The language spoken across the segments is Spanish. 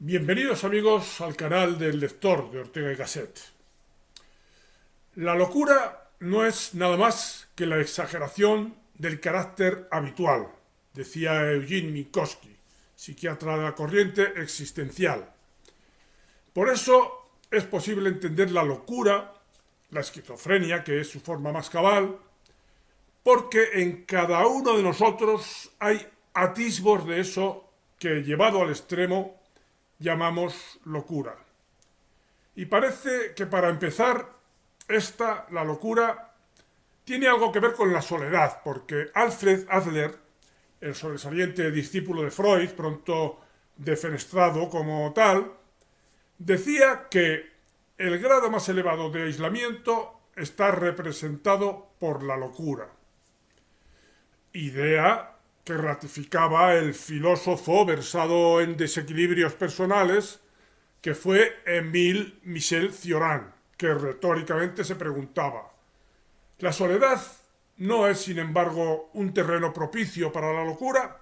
Bienvenidos amigos al canal del lector de Ortega y Gasset. La locura no es nada más que la exageración del carácter habitual, decía Eugene Minkowski, psiquiatra de la corriente existencial. Por eso es posible entender la locura, la esquizofrenia, que es su forma más cabal, porque en cada uno de nosotros hay atisbos de eso que, llevado al extremo, llamamos locura. Y parece que para empezar, la locura, tiene algo que ver con la soledad, porque Alfred Adler, el sobresaliente discípulo de Freud, pronto defenestrado como tal, decía que el grado más elevado de aislamiento está representado por la locura. Idea que ratificaba el filósofo versado en desequilibrios personales que fue Émile Michel Cioran, que retóricamente se preguntaba: ¿la soledad no es, sin embargo, un terreno propicio para la locura?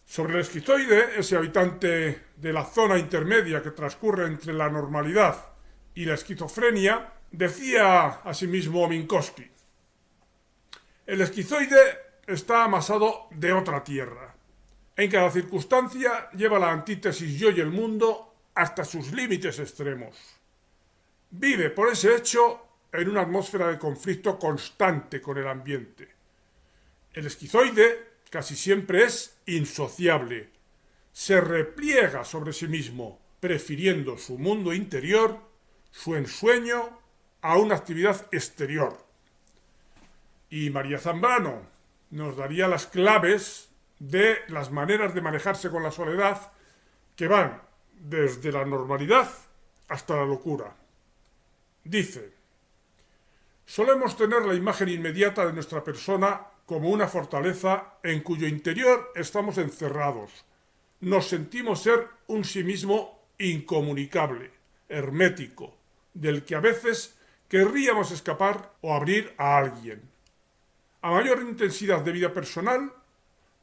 Sobre el esquizoide, ese habitante de la zona intermedia que transcurre entre la normalidad y la esquizofrenia, decía asimismo Minkowski: el esquizoide está amasado de otra tierra. En cada circunstancia lleva la antítesis yo y el mundo hasta sus límites extremos. Vive por ese hecho en una atmósfera de conflicto constante con el ambiente. El esquizoide casi siempre es insociable. Se repliega sobre sí mismo, prefiriendo su mundo interior, su ensueño, a una actividad exterior. Y María Zambrano nos daría las claves de las maneras de manejarse con la soledad que van desde la normalidad hasta la locura. Dice: solemos tener la imagen inmediata de nuestra persona como una fortaleza en cuyo interior estamos encerrados. Nos sentimos ser un sí mismo incomunicable, hermético, del que a veces querríamos escapar o abrir a alguien. A mayor intensidad de vida personal,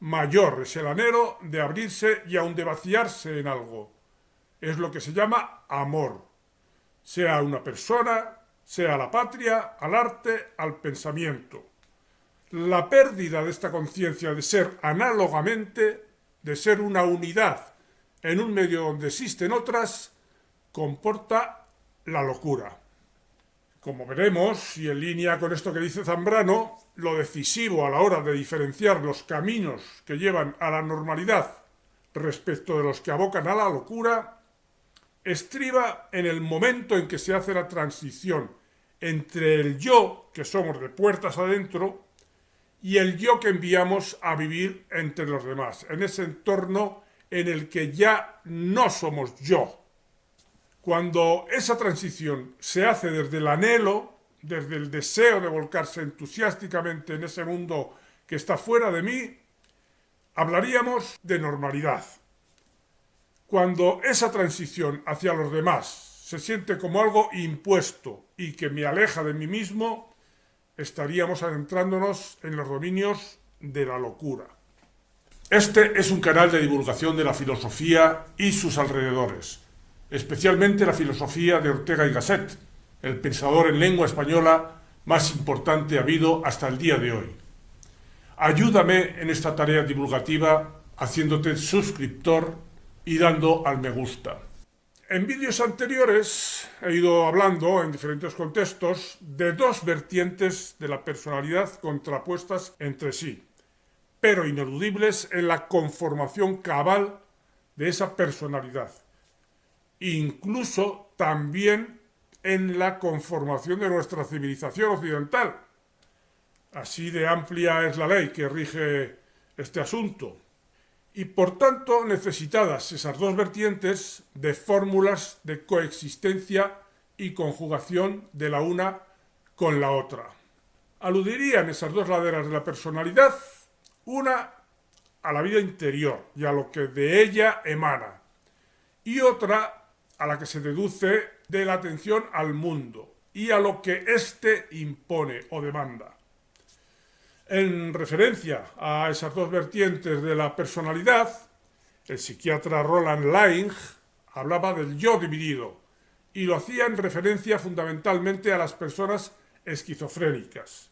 mayor es el anhelo de abrirse y aun de vaciarse en algo. Es lo que se llama amor, sea a una persona, sea a la patria, al arte, al pensamiento. La pérdida de esta conciencia de ser análogamente, de ser una unidad en un medio donde existen otras, comporta la locura. Como veremos, y en línea con esto que dice Zambrano, lo decisivo a la hora de diferenciar los caminos que llevan a la normalidad respecto de los que abocan a la locura estriba en el momento en que se hace la transición entre el yo, que somos de puertas adentro, y el yo que enviamos a vivir entre los demás, en ese entorno en el que ya no somos yo. Cuando esa transición se hace desde el anhelo, desde el deseo de volcarse entusiásticamente en ese mundo que está fuera de mí, hablaríamos de normalidad. Cuando esa transición hacia los demás se siente como algo impuesto y que me aleja de mí mismo, estaríamos adentrándonos en los dominios de la locura. Este es un canal de divulgación de la filosofía y sus alrededores, especialmente la filosofía de Ortega y Gasset, el pensador en lengua española más importante habido hasta el día de hoy. Ayúdame en esta tarea divulgativa haciéndote suscriptor y dando al me gusta. En vídeos anteriores he ido hablando en diferentes contextos de dos vertientes de la personalidad contrapuestas entre sí, pero ineludibles en la conformación cabal de esa personalidad. Incluso también en la conformación de nuestra civilización occidental. Así de amplia es la ley que rige este asunto. Y por tanto necesitadas esas dos vertientes de fórmulas de coexistencia y conjugación de la una con la otra. Aludirían esas dos laderas de la personalidad, una a la vida interior y a lo que de ella emana, y otra a la que se deduce de la atención al mundo y a lo que éste impone o demanda. En referencia a esas dos vertientes de la personalidad, El psiquiatra Roland Lange hablaba del yo dividido y lo hacía en referencia fundamentalmente a las personas esquizofrénicas,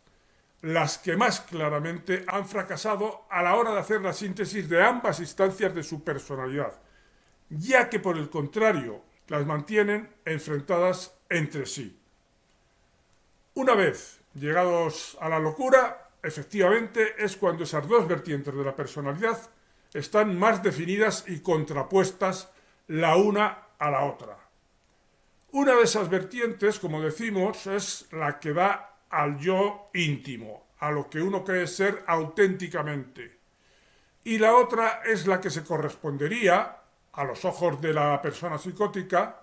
las que más claramente han fracasado a la hora de hacer la síntesis de ambas instancias de su personalidad, ya que por el contrario las mantienen enfrentadas entre sí. Una vez llegados a la locura, efectivamente es cuando esas dos vertientes de la personalidad están más definidas y contrapuestas la una a la otra. Una de esas vertientes, como decimos, es la que da al yo íntimo, a lo que uno cree ser auténticamente. Y la otra es la que se correspondería, a los ojos de la persona psicótica,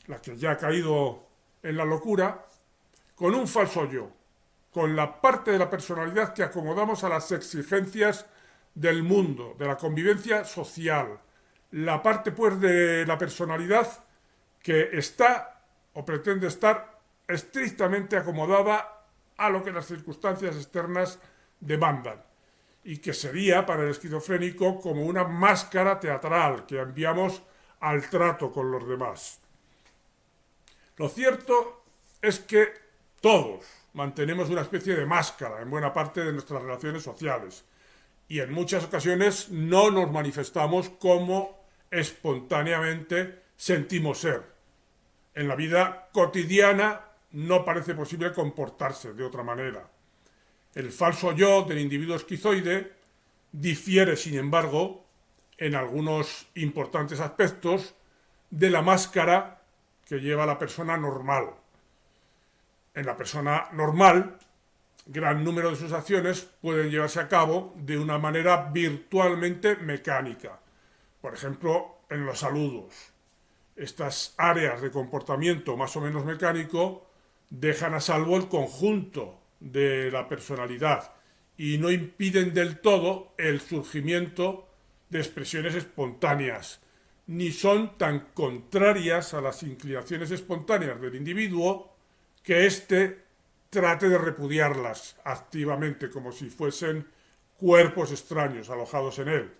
la que ya ha caído en la locura, con un falso yo, con la parte de la personalidad que acomodamos a las exigencias del mundo, de la convivencia social, la parte pues de la personalidad que está o pretende estar estrictamente acomodada a lo que las circunstancias externas demandan y que sería para el esquizofrénico como una máscara teatral que enviamos al trato con los demás. Lo cierto es que todos mantenemos una especie de máscara en buena parte de nuestras relaciones sociales y en muchas ocasiones no nos manifestamos como espontáneamente sentimos ser. En la vida cotidiana no parece posible comportarse de otra manera. El falso yo del individuo esquizoide difiere, sin embargo, en algunos importantes aspectos de la máscara que lleva la persona normal. En la persona normal, gran número de sus acciones pueden llevarse a cabo de una manera virtualmente mecánica. Por ejemplo, en los saludos. Estas áreas de comportamiento más o menos mecánico dejan a salvo el conjunto de la personalidad y no impiden del todo el surgimiento de expresiones espontáneas, ni son tan contrarias a las inclinaciones espontáneas del individuo que éste trate de repudiarlas activamente como si fuesen cuerpos extraños alojados en él,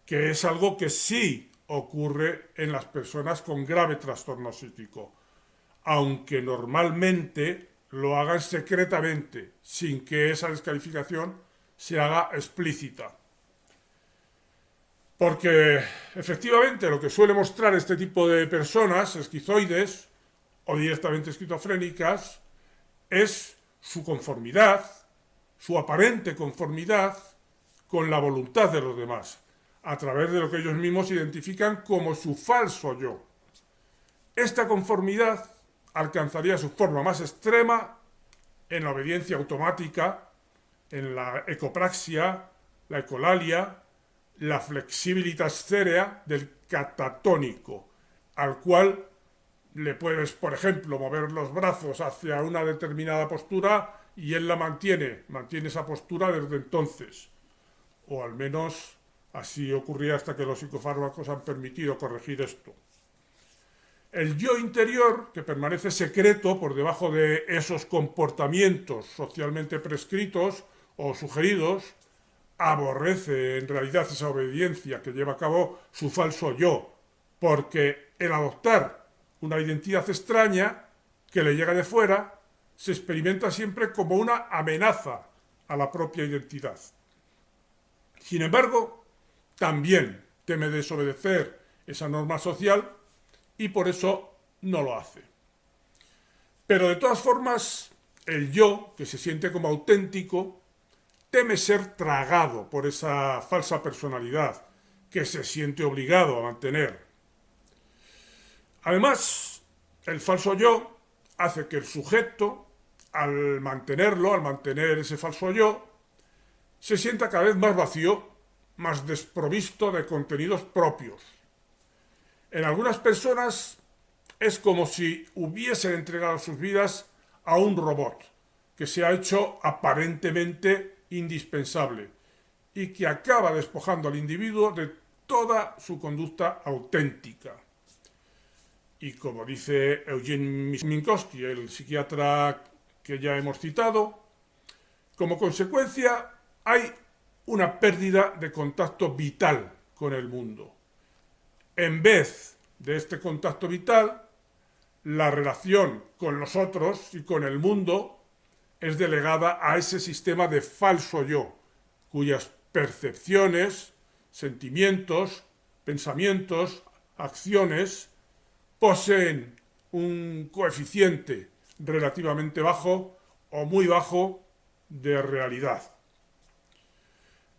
que es algo que sí ocurre en las personas con grave trastorno psíquico, aunque normalmente lo hagan secretamente, sin que esa descalificación se haga explícita. Porque efectivamente lo que suele mostrar este tipo de personas esquizoides o directamente esquizofrénicas es su conformidad, su aparente conformidad con la voluntad de los demás, a través de lo que ellos mismos identifican como su falso yo. Esta conformidad alcanzaría su forma más extrema en la obediencia automática, en la ecopraxia, la ecolalia, la flexibilitas cerea del catatónico, al cual le puedes, por ejemplo, mover los brazos hacia una determinada postura y él la mantiene esa postura desde entonces. O al menos así ocurría hasta que los psicofármacos han permitido corregir esto. El yo interior, que permanece secreto por debajo de esos comportamientos socialmente prescritos o sugeridos, aborrece en realidad esa obediencia que lleva a cabo su falso yo, porque el adoptar una identidad extraña que le llega de fuera se experimenta siempre como una amenaza a la propia identidad. Sin embargo, también teme desobedecer esa norma social y por eso no lo hace. Pero de todas formas, el yo, que se siente como auténtico, teme ser tragado por esa falsa personalidad que se siente obligado a mantener. Además, el falso yo hace que el sujeto, al mantener ese falso yo, se sienta cada vez más vacío, más desprovisto de contenidos propios. En algunas personas es como si hubiesen entregado sus vidas a un robot que se ha hecho aparentemente indispensable y que acaba despojando al individuo de toda su conducta auténtica. Y como dice Eugene Minkowski, el psiquiatra que ya hemos citado, como consecuencia hay una pérdida de contacto vital con el mundo. En vez de este contacto vital, la relación con los otros y con el mundo es delegada a ese sistema de falso yo, cuyas percepciones, sentimientos, pensamientos, acciones poseen un coeficiente relativamente bajo o muy bajo de realidad.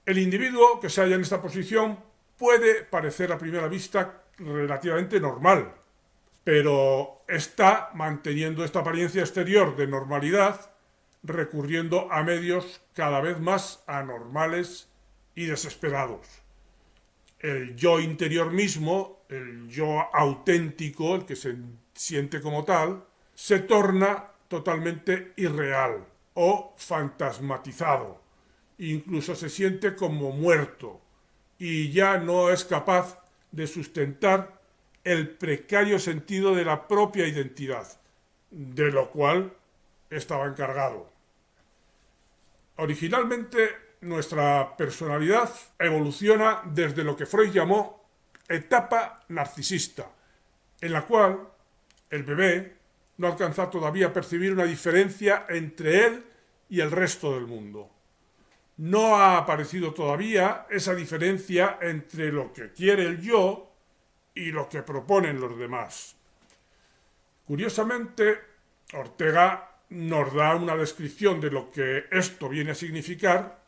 El individuo que se halla en esta posición puede parecer a primera vista relativamente normal, pero está manteniendo esta apariencia exterior de normalidad recurriendo a medios cada vez más anormales y desesperados. El yo interior mismo, el yo auténtico, el que se siente como tal, se torna totalmente irreal o fantasmatizado. Incluso se siente como muerto y ya no es capaz de sustentar el precario sentido de la propia identidad, de lo cual estaba encargado. Originalmente, nuestra personalidad evoluciona desde lo que Freud llamó etapa narcisista, en la cual el bebé no alcanza todavía a percibir una diferencia entre él y el resto del mundo. No ha aparecido todavía esa diferencia entre lo que quiere el yo y lo que proponen los demás. Curiosamente, Ortega nos da una descripción de lo que esto viene a significar,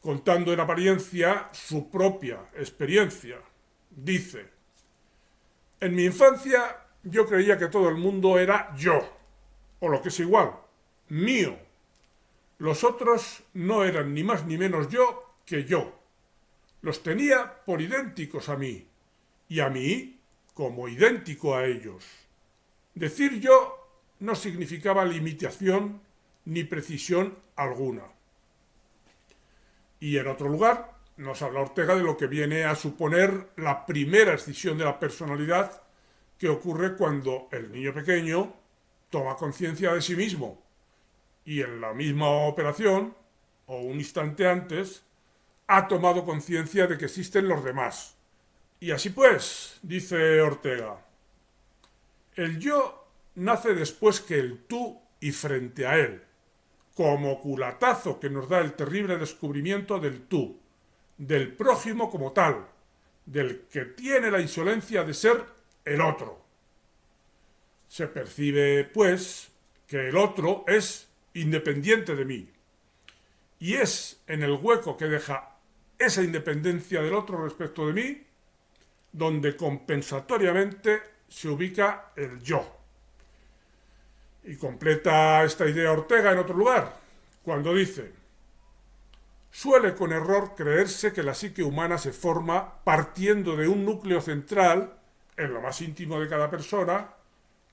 contando en apariencia su propia experiencia. Dice: en mi infancia yo creía que todo el mundo era yo, o lo que es igual, mío. Los otros no eran ni más ni menos yo que yo. Los tenía por idénticos a mí, y a mí como idéntico a ellos. Decir yo no significaba limitación ni precisión alguna. Y en otro lugar nos habla Ortega de lo que viene a suponer la primera escisión de la personalidad que ocurre cuando el niño pequeño toma conciencia de sí mismo y en la misma operación, o un instante antes, ha tomado conciencia de que existen los demás. Y así pues, dice Ortega, el yo nace después que el tú y frente a él, como culatazo que nos da el terrible descubrimiento del tú, del prójimo como tal, del que tiene la insolencia de ser el otro. Se percibe, pues, que el otro es independiente de mí, y es en el hueco que deja esa independencia del otro respecto de mí donde compensatoriamente se ubica el yo. Y completa esta idea Ortega en otro lugar, cuando dice: suele con error creerse que la psique humana se forma partiendo de un núcleo central, en lo más íntimo de cada persona,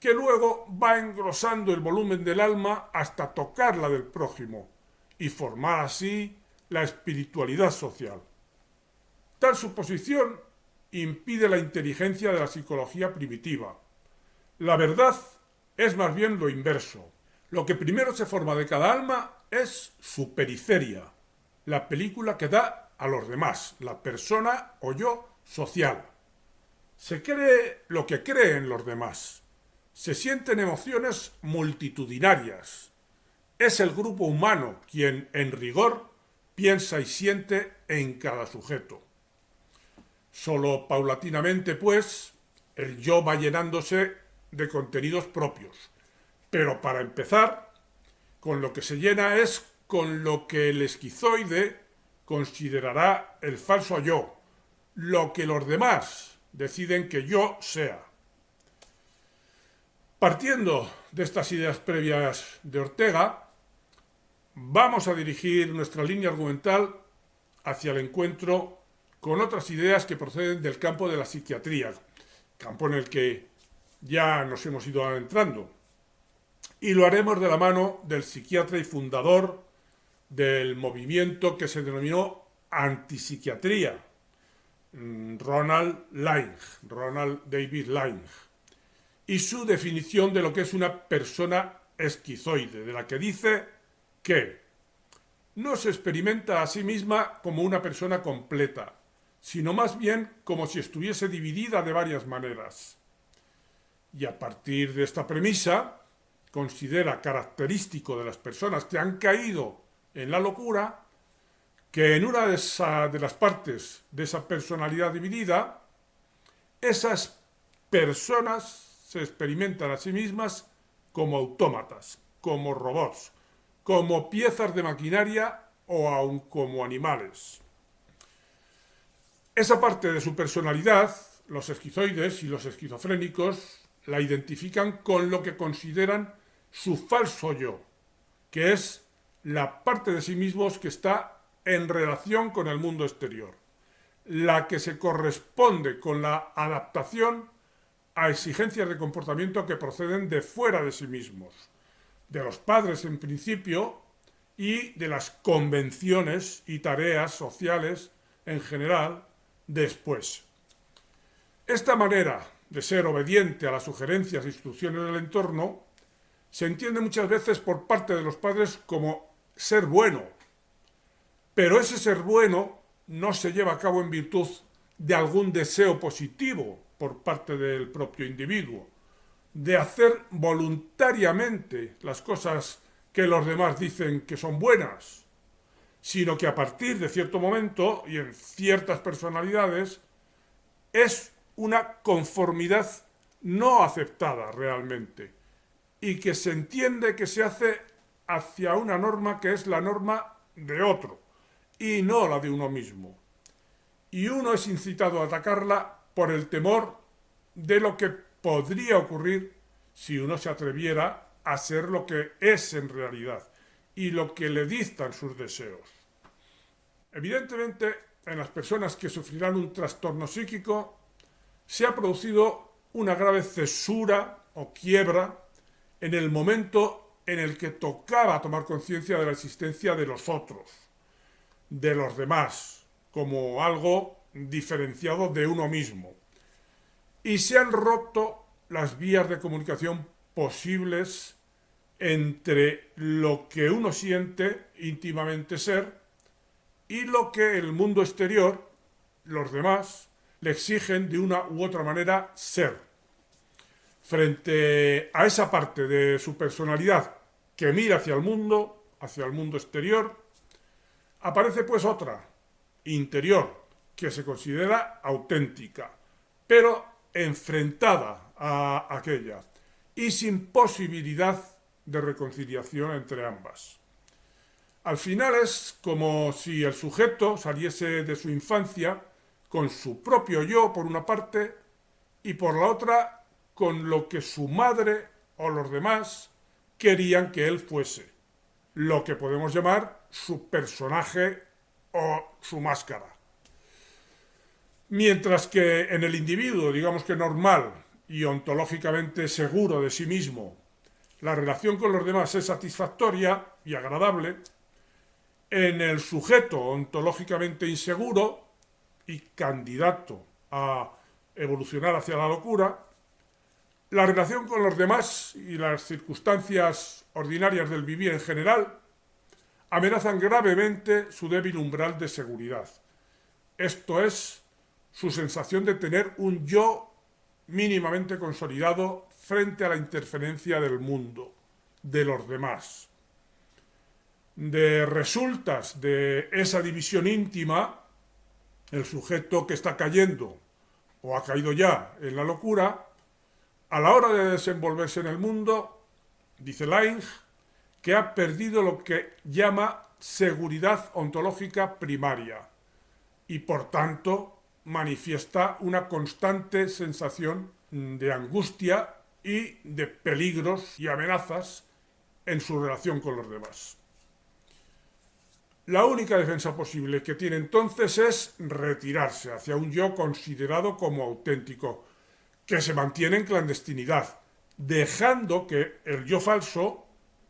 que luego va engrosando el volumen del alma hasta tocar la del prójimo y formar así la espiritualidad social. Tal suposición impide la inteligencia de la psicología primitiva. La verdad es más bien lo inverso. Lo que primero se forma de cada alma es su periferia, la película que da a los demás, la persona o yo social. Se cree lo que creen los demás. Se sienten emociones multitudinarias. Es el grupo humano quien, en rigor, piensa y siente en cada sujeto. Solo paulatinamente, pues, el yo va llenándose de contenidos propios. Pero para empezar, con lo que se llena es con lo que el esquizoide considerará el falso yo, lo que los demás deciden que yo sea. Partiendo de estas ideas previas de Ortega, vamos a dirigir nuestra línea argumental hacia el encuentro con otras ideas que proceden del campo de la psiquiatría, campo en el que ya nos hemos ido adentrando. Y lo haremos de la mano del psiquiatra y fundador del movimiento que se denominó antipsiquiatría, Ronald David Lange, y su definición de lo que es una persona esquizoide, de la que dice que no se experimenta a sí misma como una persona completa, sino más bien como si estuviese dividida de varias maneras. Y a partir de esta premisa, considera característico de las personas que han caído en la locura que en una de las partes de esa personalidad dividida, esas personas se experimentan a sí mismas como autómatas, como robots, como piezas de maquinaria o aun como animales. Esa parte de su personalidad, los esquizoides y los esquizofrénicos la identifican con lo que consideran su falso yo, que es la parte de sí mismos que está en relación con el mundo exterior, la que se corresponde con la adaptación a exigencias de comportamiento que proceden de fuera de sí mismos, de los padres en principio y de las convenciones y tareas sociales en general después. Esta manera de ser obediente a las sugerencias e instrucciones del entorno se entiende muchas veces por parte de los padres como ser bueno, pero ese ser bueno no se lleva a cabo en virtud de algún deseo positivo por parte del propio individuo, de hacer voluntariamente las cosas que los demás dicen que son buenas, sino que a partir de cierto momento y en ciertas personalidades es una conformidad no aceptada realmente y que se entiende que se hace hacia una norma que es la norma de otro y no la de uno mismo. Y uno es incitado a atacarla por el temor de lo que podría ocurrir si uno se atreviera a ser lo que es en realidad y lo que le dictan sus deseos. Evidentemente, en las personas que sufrirán un trastorno psíquico se ha producido una grave cesura o quiebra en el momento en el que tocaba tomar conciencia de la existencia de los otros, de los demás, como algo diferenciado de uno mismo. Y se han roto las vías de comunicación posibles entre lo que uno siente íntimamente ser y lo que el mundo exterior, los demás, le exigen de una u otra manera ser. Frente a esa parte de su personalidad que mira hacia el mundo exterior, aparece pues otra, interior, que se considera auténtica, pero enfrentada a aquella y sin posibilidad de reconciliación entre ambas. Al final es como si el sujeto saliese de su infancia con su propio yo por una parte y por la otra con lo que su madre o los demás querían que él fuese, lo que podemos llamar su personaje o su máscara. Mientras que en el individuo, digamos que normal y ontológicamente seguro de sí mismo, la relación con los demás es satisfactoria y agradable, en el sujeto ontológicamente inseguro y candidato a evolucionar hacia la locura, la relación con los demás y las circunstancias ordinarias del vivir en general amenazan gravemente su débil umbral de seguridad. Esto es, su sensación de tener un yo mínimamente consolidado frente a la interferencia del mundo, de los demás. De resultas de esa división íntima, el sujeto que está cayendo o ha caído ya en la locura, a la hora de desenvolverse en el mundo, dice Lange, que ha perdido lo que llama seguridad ontológica primaria y por tanto manifiesta una constante sensación de angustia y de peligros y amenazas en su relación con los demás. La única defensa posible que tiene entonces es retirarse hacia un yo considerado como auténtico, que se mantiene en clandestinidad, dejando que el yo falso,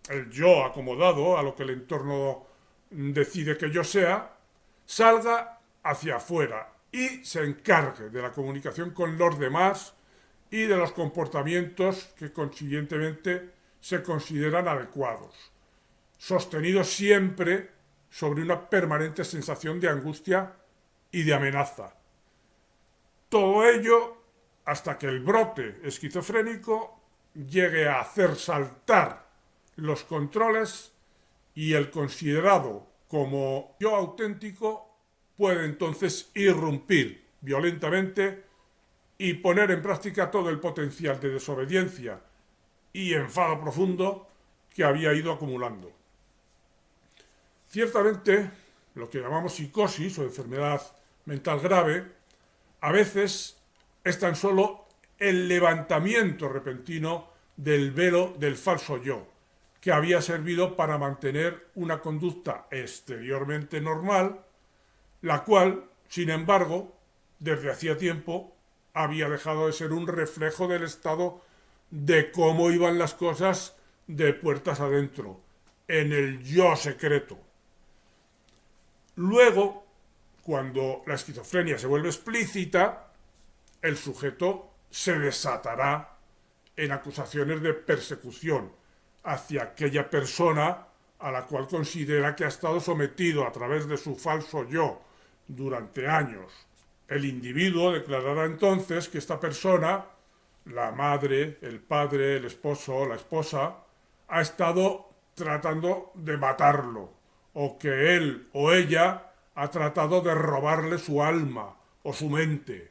el yo acomodado a lo que el entorno decide que yo sea, salga hacia afuera y se encargue de la comunicación con los demás y de los comportamientos que consiguientemente se consideran adecuados, sostenidos siempre sobre una permanente sensación de angustia y de amenaza, Todo ello hasta que el brote esquizofrénico llegue a hacer saltar los controles y el considerado como yo auténtico puede entonces irrumpir violentamente y poner en práctica todo el potencial de desobediencia y enfado profundo que había ido acumulando. Ciertamente, lo que llamamos psicosis o enfermedad mental grave, a veces es tan solo el levantamiento repentino del velo del falso yo, que había servido para mantener una conducta exteriormente normal, la cual, sin embargo, desde hacía tiempo había dejado de ser un reflejo del estado de cómo iban las cosas de puertas adentro, en el yo secreto. Luego, cuando la esquizofrenia se vuelve explícita, el sujeto se desatará en acusaciones de persecución hacia aquella persona a la cual considera que ha estado sometido a través de su falso yo durante años. El individuo declarará entonces que esta persona, la madre, el padre, el esposo, la esposa, ha estado tratando de matarlo, o que él o ella ha tratado de robarle su alma o su mente,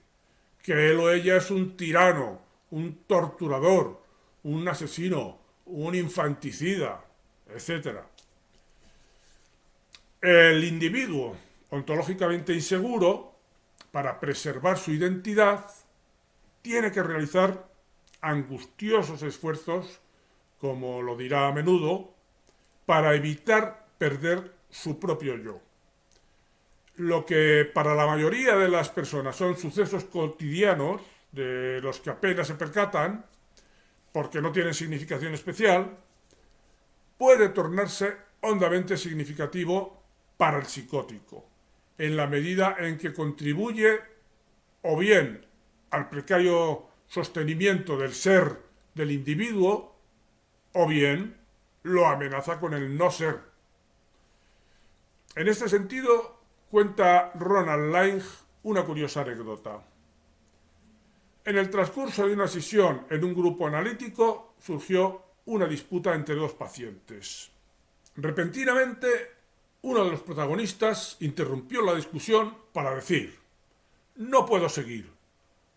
que él o ella es un tirano, un torturador, un asesino, un infanticida, etc. El individuo ontológicamente inseguro, para preservar su identidad, tiene que realizar angustiosos esfuerzos, como lo dirá a menudo, para evitar perder su propio yo. Lo que para la mayoría de las personas son sucesos cotidianos, de los que apenas se percatan, porque no tienen significación especial, puede tornarse hondamente significativo para el psicótico, en la medida en que contribuye o bien al precario sostenimiento del ser del individuo, o bien lo amenaza con el no ser. En este sentido, cuenta Ronald Lange una curiosa anécdota. En el transcurso de una sesión en un grupo analítico surgió una disputa entre dos pacientes. Repentinamente, uno de los protagonistas interrumpió la discusión para decir: «No puedo seguir.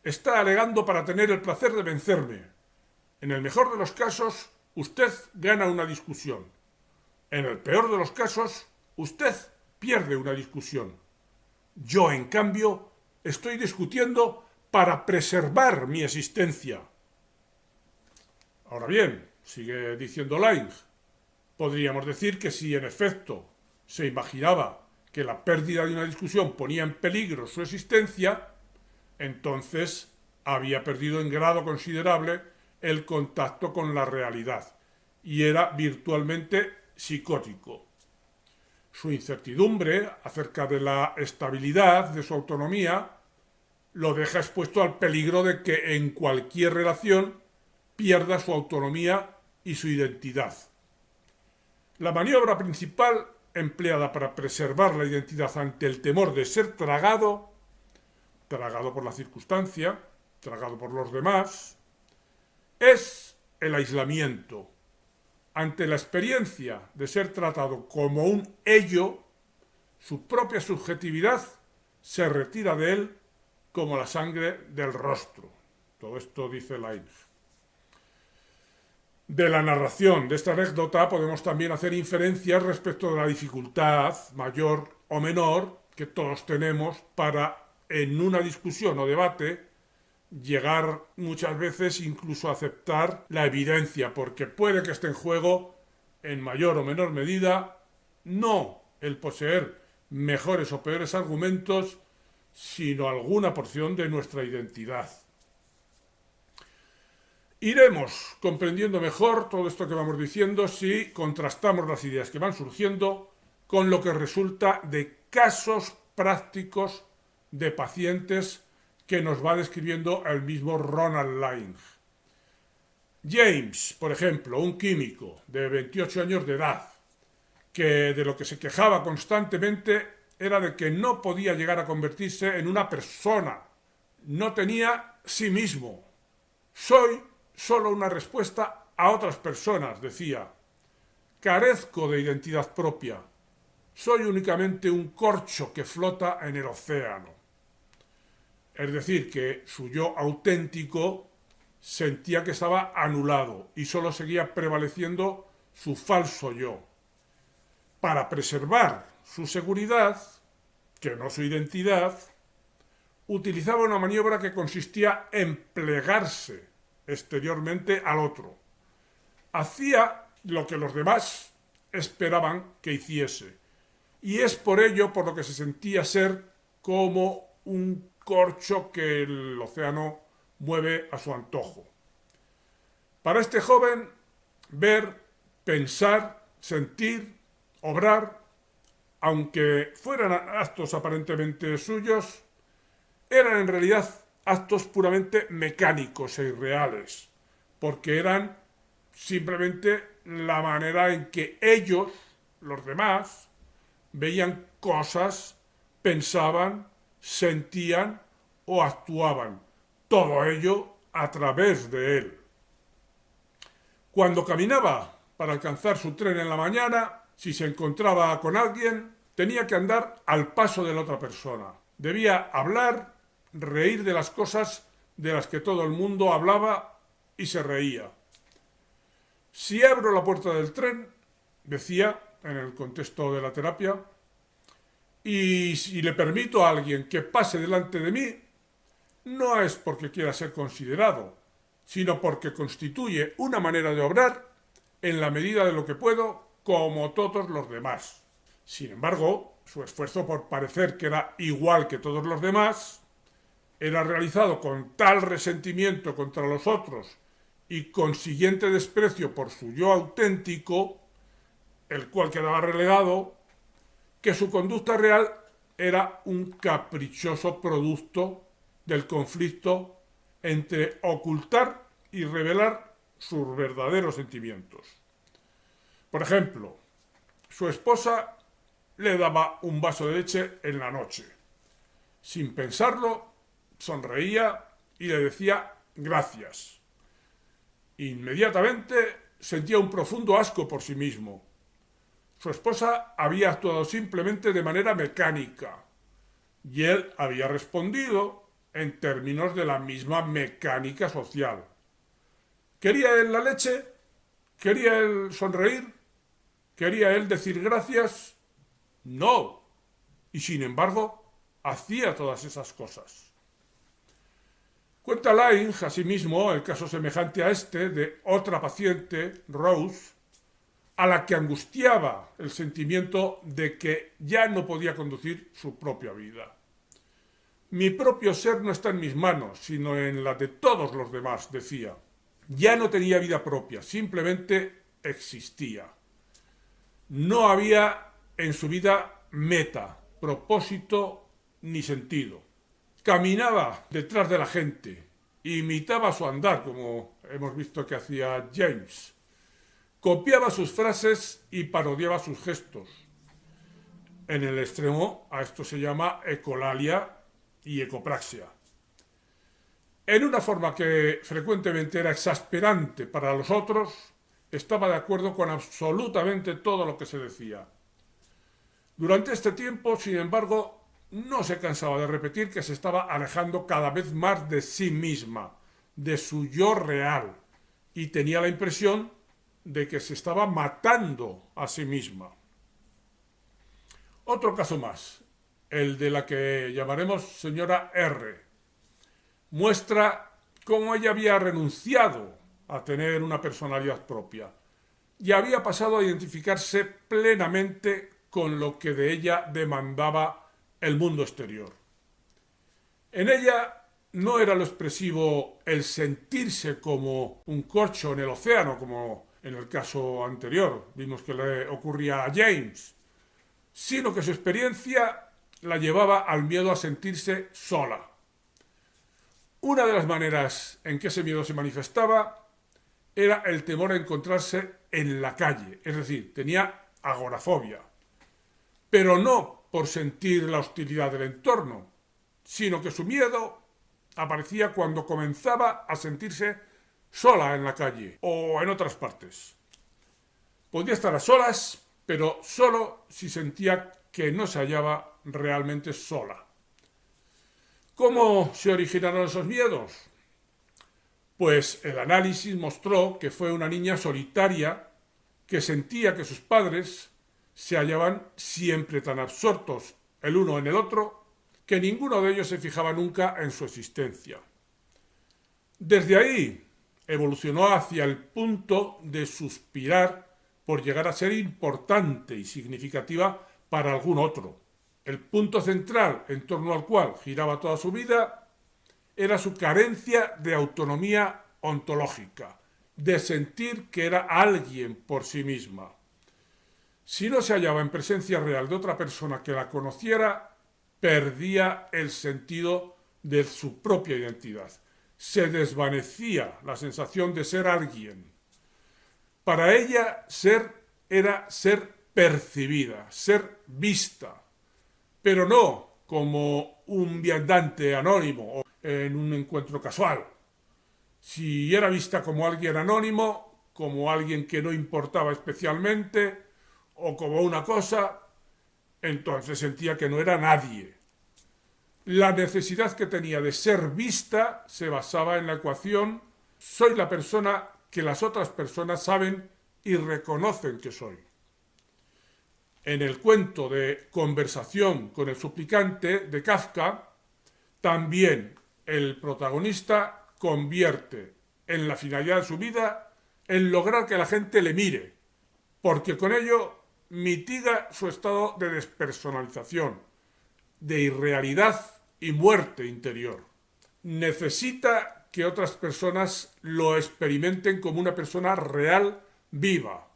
Está alegando para tener el placer de vencerme. En el mejor de los casos, usted gana una discusión. En el peor de los casos, usted pierde una discusión. Yo, en cambio, estoy discutiendo para preservar mi existencia». Ahora bien, sigue diciendo Lange, podríamos decir que si en efecto se imaginaba que la pérdida de una discusión ponía en peligro su existencia, entonces había perdido en grado considerable el contacto con la realidad y era virtualmente psicótico. Su incertidumbre acerca de la estabilidad de su autonomía lo deja expuesto al peligro de que en cualquier relación pierda su autonomía y su identidad. La maniobra principal empleada para preservar la identidad ante el temor de ser tragado por la circunstancia, tragado por los demás, es el aislamiento. Ante la experiencia de ser tratado como un ello, su propia subjetividad se retira de él como la sangre del rostro. Todo esto dice Lange. De la narración de esta anécdota podemos también hacer inferencias respecto de la dificultad, mayor o menor, que todos tenemos para, en una discusión o debate, llegar muchas veces incluso a aceptar la evidencia, porque puede que esté en juego, en mayor o menor medida, no el poseer mejores o peores argumentos, sino alguna porción de nuestra identidad. Iremos comprendiendo mejor todo esto que vamos diciendo si contrastamos las ideas que van surgiendo con lo que resulta de casos prácticos de pacientes que nos va describiendo el mismo Ronald Lange. James, por ejemplo, un químico de 28 años de edad, que de lo que se quejaba constantemente era de que no podía llegar a convertirse en una persona, no tenía sí mismo. Soy solo una respuesta a otras personas, decía. Carezco de identidad propia. Soy únicamente un corcho que flota en el océano. Es decir, que su yo auténtico sentía que estaba anulado y solo seguía prevaleciendo su falso yo. Para preservar su seguridad, que no su identidad, utilizaba una maniobra que consistía en plegarse exteriormente al otro. Hacía lo que los demás esperaban que hiciese. Y es por ello por lo que se sentía ser como un corcho que el océano mueve a su antojo. Para este joven, ver, pensar, sentir, obrar, aunque fueran actos aparentemente suyos, eran en realidad actos puramente mecánicos e irreales, porque eran simplemente la manera en que ellos, los demás, veían cosas, pensaban, sentían o actuaban. Todo ello a través de él. Cuando caminaba para alcanzar su tren en la mañana, si se encontraba con alguien, tenía que andar al paso de la otra persona. Debía hablar, reír de las cosas de las que todo el mundo hablaba y se reía. Si abro la puerta del tren, decía en el contexto de la terapia, y si le permito a alguien que pase delante de mí, no es porque quiera ser considerado, sino porque constituye una manera de obrar en la medida de lo que puedo, como todos los demás. Sin embargo, su esfuerzo por parecer que era igual que todos los demás era realizado con tal resentimiento contra los otros y consiguiente desprecio por su yo auténtico, el cual quedaba relegado, que su conducta real era un caprichoso producto del conflicto entre ocultar y revelar sus verdaderos sentimientos. Por ejemplo, su esposa le daba un vaso de leche en la noche. Sin pensarlo, sonreía y le decía gracias. Inmediatamente sentía un profundo asco por sí mismo. Su esposa había actuado simplemente de manera mecánica y él había respondido en términos de la misma mecánica social. ¿Quería él la leche? ¿Quería él sonreír? ¿Quería él decir gracias? No. Y sin embargo, hacía todas esas cosas. Cuenta Lange, asimismo, el caso semejante a este de otra paciente, Rose, a la que angustiaba el sentimiento de que ya no podía conducir su propia vida. Mi propio ser no está en mis manos, sino en la de todos los demás, decía. Ya no tenía vida propia, simplemente existía. No había en su vida meta, propósito ni sentido. Caminaba detrás de la gente, imitaba su andar, como hemos visto que hacía James. Copiaba sus frases y parodiaba sus gestos. En el extremo, a esto se llama ecolalia y ecopraxia. En una forma que frecuentemente era exasperante para los otros, estaba de acuerdo con absolutamente todo lo que se decía. Durante este tiempo, sin embargo, no se cansaba de repetir que se estaba alejando cada vez más de sí misma, de su yo real, y tenía la impresión de que se estaba matando a sí misma. Otro caso más, el de la que llamaremos señora R, muestra cómo ella había renunciado a tener una personalidad propia y había pasado a identificarse plenamente con lo que de ella demandaba el mundo exterior. En ella no era lo expresivo el sentirse como un corcho en el océano, como en el caso anterior vimos que le ocurría a James, sino que su experiencia la llevaba al miedo a sentirse sola. Una de las maneras en que ese miedo se manifestaba era el temor a encontrarse en la calle, es decir, tenía agorafobia, pero no por sentir la hostilidad del entorno, sino que su miedo aparecía cuando comenzaba a sentirse sola en la calle o en otras partes. Podía estar a solas, pero solo si sentía que no se hallaba realmente sola. ¿Cómo se originaron esos miedos? Pues el análisis mostró que fue una niña solitaria que sentía que sus padres se hallaban siempre tan absortos el uno en el otro que ninguno de ellos se fijaba nunca en su existencia. Desde ahí evolucionó hacia el punto de suspirar por llegar a ser importante y significativa para algún otro. El punto central en torno al cual giraba toda su vida era su carencia de autonomía ontológica, de sentir que era alguien por sí misma. Si no se hallaba en presencia real de otra persona que la conociera, perdía el sentido de su propia identidad. Se desvanecía la sensación de ser alguien. Para ella, ser era ser percibida, ser vista, pero no como un viandante anónimo o en un encuentro casual. Si era vista como alguien anónimo, como alguien que no importaba especialmente, o como una cosa, entonces sentía que no era nadie. La necesidad que tenía de ser vista se basaba en la ecuación: soy la persona que las otras personas saben y reconocen que soy. En el cuento de Conversación con el suplicante de Kafka, también el protagonista convierte en la finalidad de su vida en lograr que la gente le mire, porque con ello mitiga su estado de despersonalización, de irrealidad y muerte interior. Necesita que otras personas lo experimenten como una persona real, viva,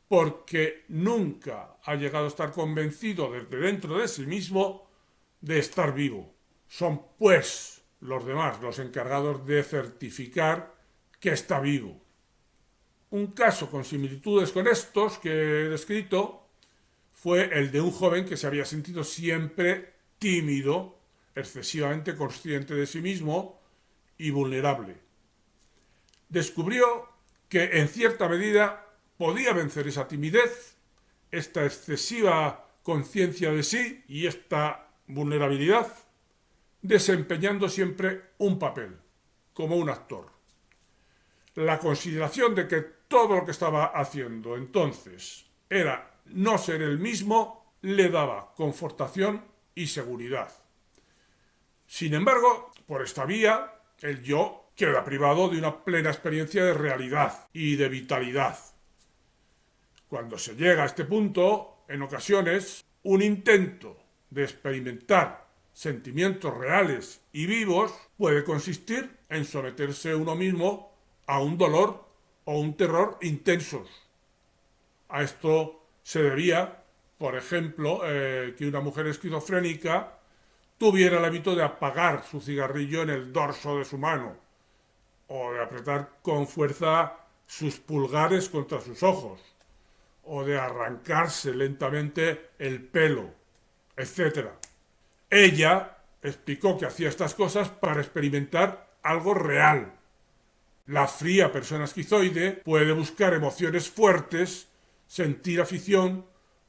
porque nunca ha llegado a estar convencido desde dentro de sí mismo de estar vivo. Son, pues, los demás los encargados de certificar que está vivo. Un caso con similitudes con estos que he descrito fue el de un joven que se había sentido siempre tímido, excesivamente consciente de sí mismo y vulnerable. Descubrió que en cierta medida podía vencer esa timidez, esta excesiva conciencia de sí y esta vulnerabilidad, desempeñando siempre un papel, como un actor. La consideración de que todo lo que estaba haciendo entonces era no ser el mismo le daba confortación y seguridad. Sin embargo, por esta vía, el yo queda privado de una plena experiencia de realidad y de vitalidad. Cuando se llega a este punto, en ocasiones, un intento de experimentar sentimientos reales y vivos puede consistir en someterse uno mismo a un dolor o un terror intensos. A esto se debía, por ejemplo, que una mujer esquizofrénica tuviera el hábito de apagar su cigarrillo en el dorso de su mano o de apretar con fuerza sus pulgares contra sus ojos o de arrancarse lentamente el pelo, etc. Ella explicó que hacía estas cosas para experimentar algo real. La fría persona esquizoide puede buscar emociones fuertes, sentir afición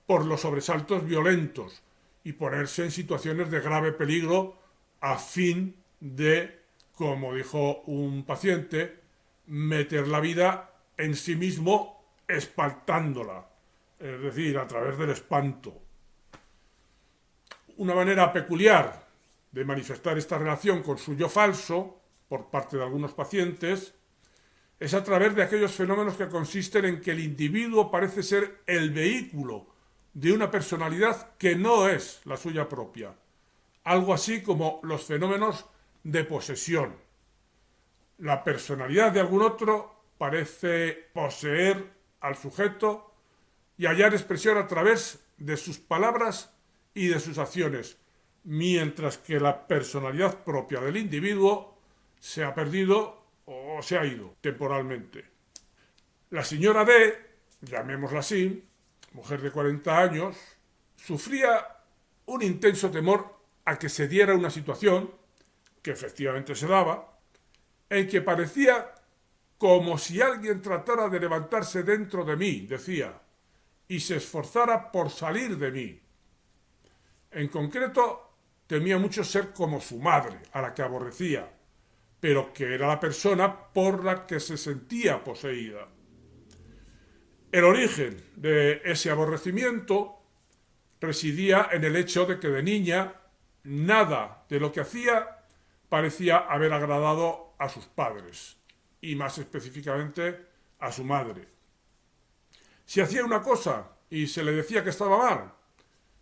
por los sobresaltos violentos y ponerse en situaciones de grave peligro a fin de, como dijo un paciente, meter la vida en sí mismo espantándola, es decir, a través del espanto. Una manera peculiar de manifestar esta relación con su yo falso, por parte de algunos pacientes, es a través de aquellos fenómenos que consisten en que el individuo parece ser el vehículo de una personalidad que no es la suya propia. Algo así como los fenómenos de posesión. La personalidad de algún otro parece poseer al sujeto y hallar expresión a través de sus palabras y de sus acciones, mientras que la personalidad propia del individuo se ha perdido o se ha ido temporalmente. La señora D, llamémosla así, mujer de 40 años, sufría un intenso temor a que se diera una situación que efectivamente se daba, en que parecía como si alguien tratara de levantarse dentro de mí, decía, y se esforzara por salir de mí. En concreto, temía mucho ser como su madre, a la que aborrecía, pero que era la persona por la que se sentía poseída. El origen de ese aborrecimiento residía en el hecho de que de niña nada de lo que hacía parecía haber agradado a sus padres, y más específicamente a su madre. Si hacía una cosa y se le decía que estaba mal,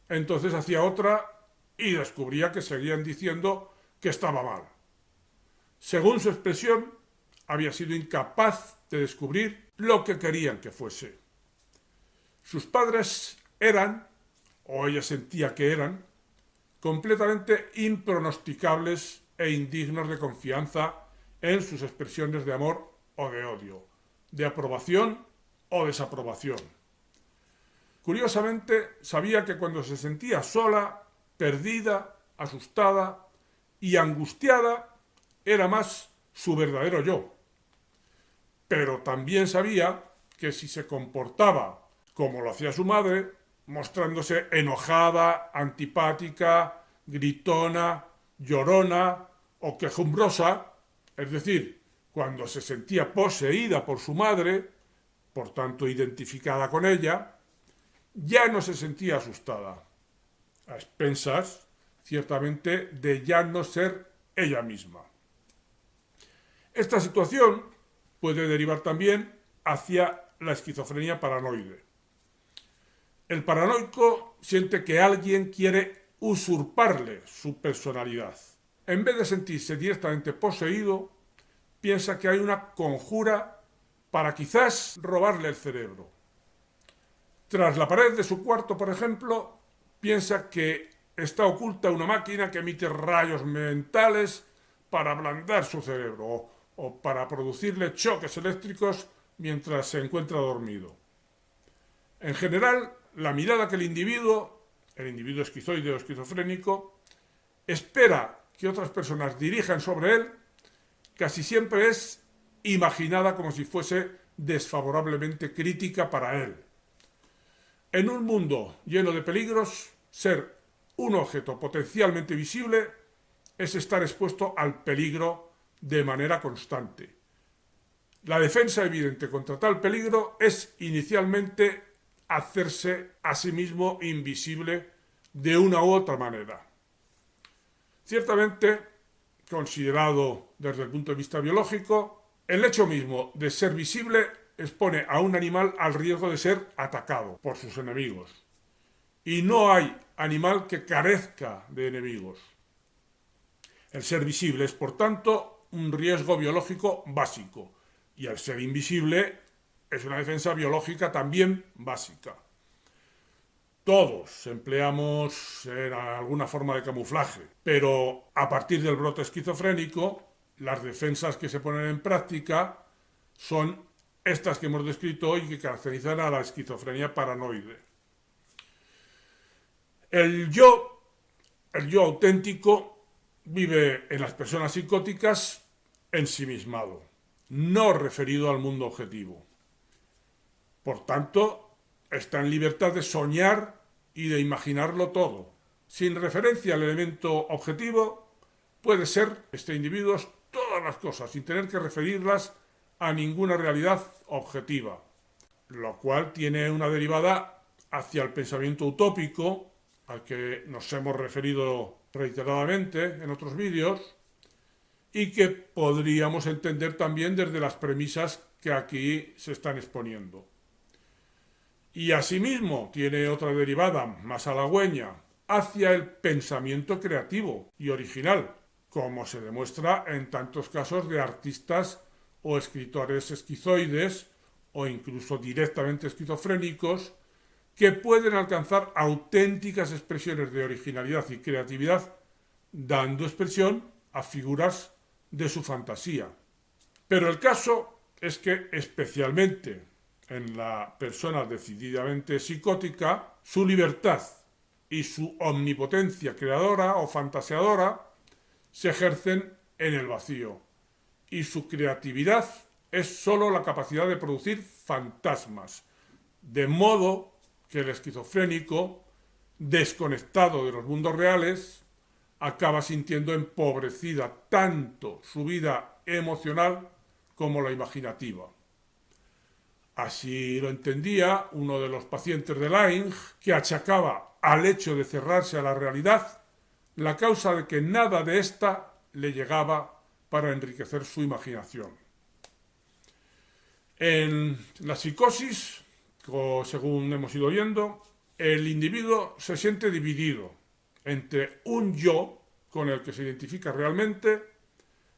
entonces hacía otra y descubría que seguían diciendo que estaba mal. Según su expresión, había sido incapaz de descubrir lo que querían que fuese. Sus padres eran, o ella sentía que eran, completamente impronosticables e indignos de confianza en sus expresiones de amor o de odio, de aprobación o desaprobación. Curiosamente, sabía que cuando se sentía sola, perdida, asustada y angustiada, era más su verdadero yo. Pero también sabía que si se comportaba como lo hacía su madre, mostrándose enojada, antipática, gritona, llorona o quejumbrosa, es decir, cuando se sentía poseída por su madre, por tanto identificada con ella, ya no se sentía asustada, a expensas, ciertamente, de ya no ser ella misma. Esta situación puede derivar también hacia la esquizofrenia paranoide. El paranoico siente que alguien quiere usurparle su personalidad. En vez de sentirse directamente poseído, piensa que hay una conjura para quizás robarle el cerebro. Tras la pared de su cuarto, por ejemplo, piensa que está oculta una máquina que emite rayos mentales para ablandar su cerebro o para producirle choques eléctricos mientras se encuentra dormido. En general, la mirada que el individuo esquizoide o esquizofrénico, espera que otras personas dirijan sobre él, casi siempre es imaginada como si fuese desfavorablemente crítica para él. En un mundo lleno de peligros, ser un objeto potencialmente visible es estar expuesto al peligro de manera constante. La defensa evidente contra tal peligro es inicialmente hacerse a sí mismo invisible de una u otra manera. Ciertamente, considerado desde el punto de vista biológico, el hecho mismo de ser visible expone a un animal al riesgo de ser atacado por sus enemigos. Y no hay animal que carezca de enemigos. El ser visible es, por tanto, un riesgo biológico básico, y el ser invisible es una defensa biológica también básica. Todos empleamos alguna forma de camuflaje, pero a partir del brote esquizofrénico, las defensas que se ponen en práctica son estas que hemos descrito hoy, que caracterizan a la esquizofrenia paranoide. El yo auténtico, vive en las personas psicóticas ensimismado, no referido al mundo objetivo. Por tanto, está en libertad de soñar y de imaginarlo todo. Sin referencia al elemento objetivo, puede ser este individuo todas las cosas, sin tener que referirlas a ninguna realidad objetiva, lo cual tiene una derivada hacia el pensamiento utópico, al que nos hemos referido reiteradamente en otros vídeos, y que podríamos entender también desde las premisas que aquí se están exponiendo. Y asimismo tiene otra derivada más halagüeña hacia el pensamiento creativo y original, como se demuestra en tantos casos de artistas o escritores esquizoides o incluso directamente esquizofrénicos que pueden alcanzar auténticas expresiones de originalidad y creatividad dando expresión a figuras de su fantasía. Pero el caso es que, especialmente en la persona decididamente psicótica, su libertad y su omnipotencia creadora o fantaseadora se ejercen en el vacío y su creatividad es sólo la capacidad de producir fantasmas, de modo que el esquizofrénico, desconectado de los mundos reales, acaba sintiendo empobrecida tanto su vida emocional como la imaginativa. Así lo entendía uno de los pacientes de Laing, que achacaba al hecho de cerrarse a la realidad la causa de que nada de ésta le llegaba para enriquecer su imaginación. En la psicosis, según hemos ido oyendo, el individuo se siente dividido entre un yo con el que se identifica realmente,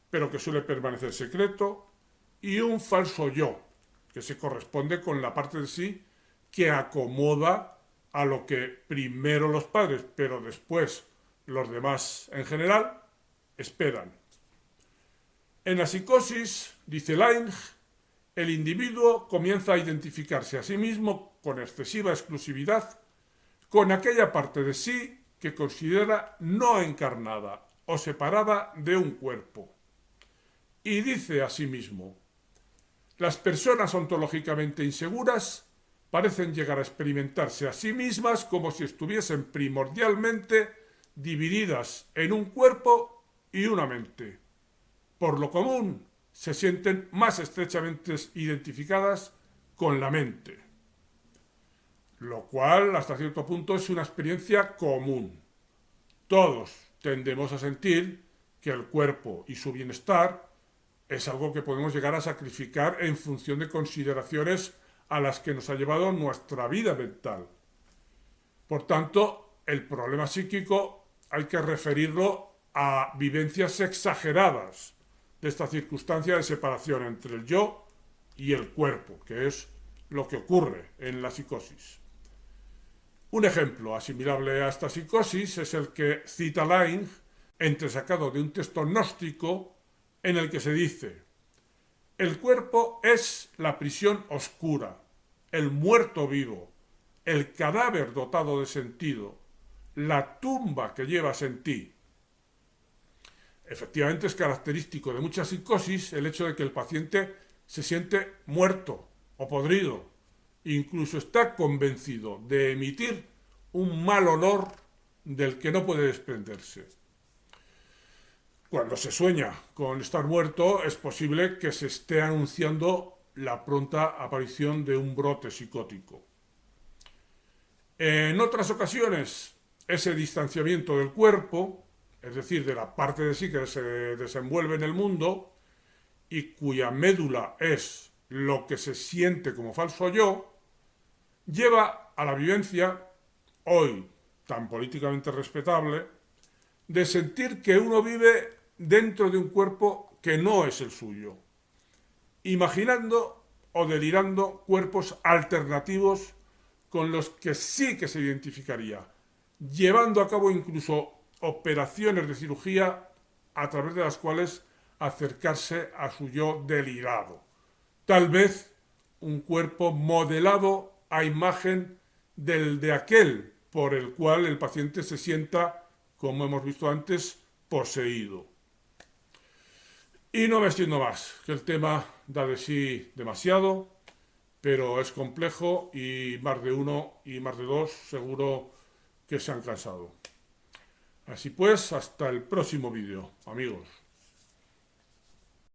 pero que suele permanecer secreto, y un falso yo, que se corresponde con la parte de sí que acomoda a lo que primero los padres, pero después los demás en general, esperan. En la psicosis, dice Laing, el individuo comienza a identificarse a sí mismo con excesiva exclusividad con aquella parte de sí que considera no encarnada o separada de un cuerpo. Y dice a sí mismo: las personas ontológicamente inseguras parecen llegar a experimentarse a sí mismas como si estuviesen primordialmente divididas en un cuerpo y una mente. Por lo común, se sienten más estrechamente identificadas con la mente, lo cual hasta cierto punto es una experiencia común. Todos tendemos a sentir que el cuerpo y su bienestar es algo que podemos llegar a sacrificar en función de consideraciones a las que nos ha llevado nuestra vida mental. Por tanto, el problema psíquico hay que referirlo a vivencias exageradas de esta circunstancia de separación entre el yo y el cuerpo, que es lo que ocurre en la psicosis. Un ejemplo asimilable a esta psicosis es el que cita Laing, entresacado de un texto gnóstico en el que se dice: el cuerpo es la prisión oscura, el muerto vivo, el cadáver dotado de sentido, la tumba que llevas en ti. Efectivamente, es característico de muchas psicosis el hecho de que el paciente se siente muerto o podrido, incluso está convencido de emitir un mal olor del que no puede desprenderse. Cuando se sueña con estar muerto, es posible que se esté anunciando la pronta aparición de un brote psicótico. En otras ocasiones, ese distanciamiento del cuerpo, es decir, de la parte de sí que se desenvuelve en el mundo y cuya médula es lo que se siente como falso yo, lleva a la vivencia, hoy tan políticamente respetable, de sentir que uno vive dentro de un cuerpo que no es el suyo, imaginando o delirando cuerpos alternativos con los que sí que se identificaría, llevando a cabo incluso operaciones de cirugía a través de las cuales acercarse a su yo delirado. Tal vez un cuerpo modelado a imagen del de aquel por el cual el paciente se sienta, como hemos visto antes, poseído. Y no me extiendo más, que el tema da de sí demasiado, pero es complejo y más de uno y más de dos seguro que se han cansado. Así pues, hasta el próximo vídeo, amigos.